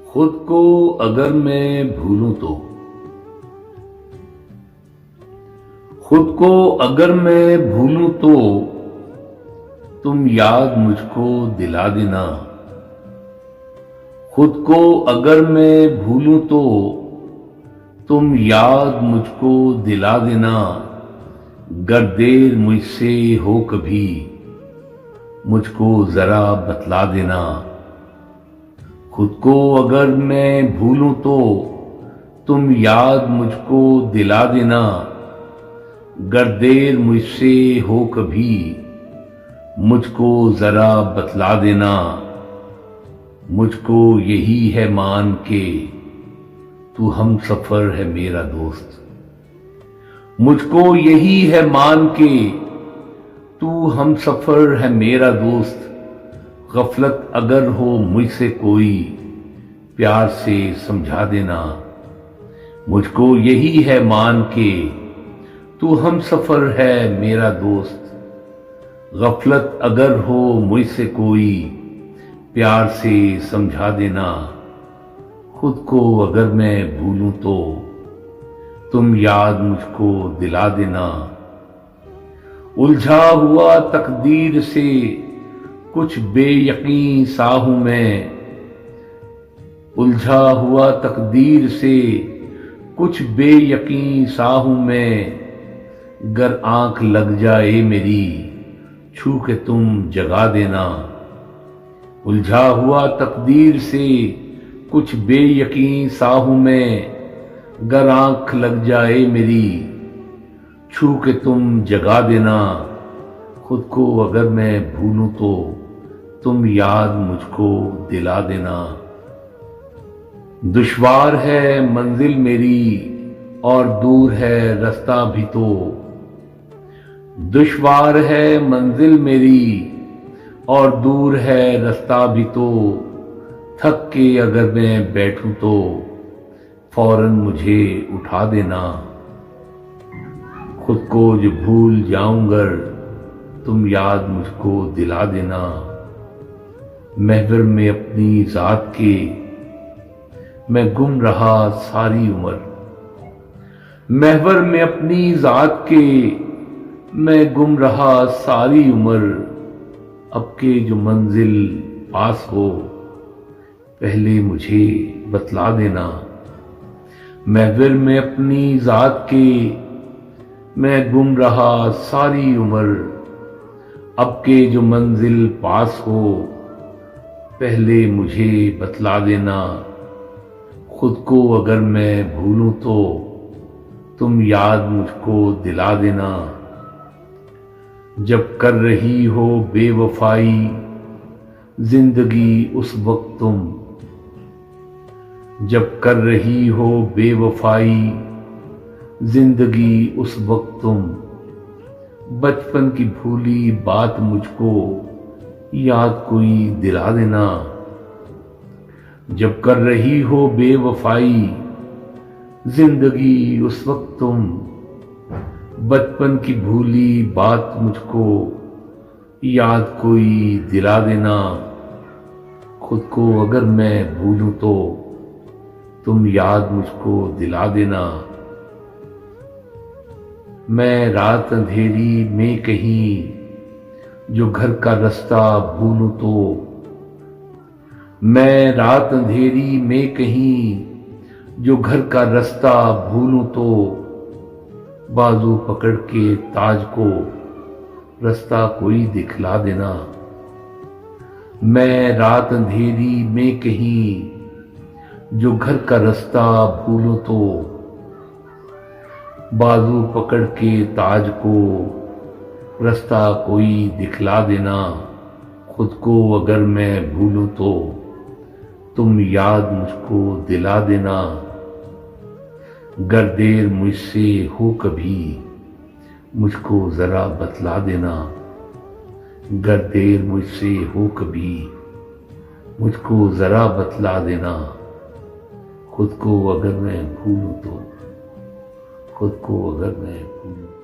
खुद को अगर मैं भूलूं तो, खुद को अगर मैं भूलूं तो तुम याद मुझको दिला देना। खुद को अगर मैं भूलूं तो तुम याद मुझको दिला देना। गर देर मुझसे हो कभी मुझको जरा बतला देना। खुद को अगर मैं भूलूं तो तुम याद मुझको दिला देना। गर देर मुझसे हो कभी मुझको जरा बतला देना। मुझको यही है मान के तू हम सफर है मेरा दोस्त। मुझको यही है मान के तू हम सफर है मेरा दोस्त। गफलत अगर हो मुझसे कोई प्यार से समझा देना। मुझको यही है मान के तू हम सफर है मेरा दोस्त। गफलत अगर हो मुझसे कोई प्यार से समझा देना। खुद को अगर मैं भूलूं तो तुम याद मुझको दिला देना। उलझा हुआ तकदीर से कुछ बेयकीन सा हूं मैं। उलझा हुआ तकदीर से कुछ बेयकीन सा हूं मैं। गर आंख लग जाए मेरी छू के तुम जगा देना। उलझा हुआ तकदीर से कुछ बेयकीन सा हूं मैं। गर आंख लग जाए मेरी छू के तुम जगा देना। खुद को अगर मैं भूलूं तो तुम याद मुझको दिला देना। दुश्वार है मंजिल मेरी और दूर है रास्ता भी तो। दुश्वार है मंजिल मेरी और दूर है रास्ता भी तो। थक के अगर मैं बैठूं तो फौरन मुझे उठा देना। खुद को जो भूल जाऊंगा तुम याद मुझको दिला देना। महवर में अपनी जात के मैं गुम रहा सारी उम्र। महवर में अपनी जात के मैं गुम रहा सारी उम्र। अब के जो मंजिल पास हो पहले मुझे बतला देना। महवर में अपनी जात के मैं गुम रहा सारी उम्र। अब के जो मंजिल पास हो पहले मुझे बतला देना। खुद को अगर मैं भूलूं तो तुम याद मुझको दिला देना। जब कर रही हो बेवफाई जिंदगी उस वक्त तुम। जब कर रही हो बेवफाई जिंदगी उस वक्त तुम। बचपन की भूली बात मुझको याद कोई दिला देना। जब कर रही हो बेवफाई जिंदगी उस वक्त तुम। बचपन की भूली बात मुझको याद कोई दिला देना। खुद को अगर मैं भूलूं तो तुम याद मुझको दिला देना। मैं रात अंधेरी में कहीं जो घर का रास्ता भूलूं तो। मैं रात अंधेरी में कहीं जो घर का रास्ता भूलूं तो। बाजू पकड़ के ताज को रास्ता कोई दिखला देना। मैं रात अंधेरी में कहीं जो घर का रास्ता भूलूं तो। बाजू पकड़ के ताज को रास्ता कोई दिखला देना। खुद को अगर मैं भूलूं तो तुम याद मुझको दिला देना। गर देर मुझसे हो कभी मुझको जरा बतला देना। गर देर मुझसे हो कभी मुझको जरा बतला देना। खुद को अगर मैं भूलूं तो खुद को अगर मैं भूलूं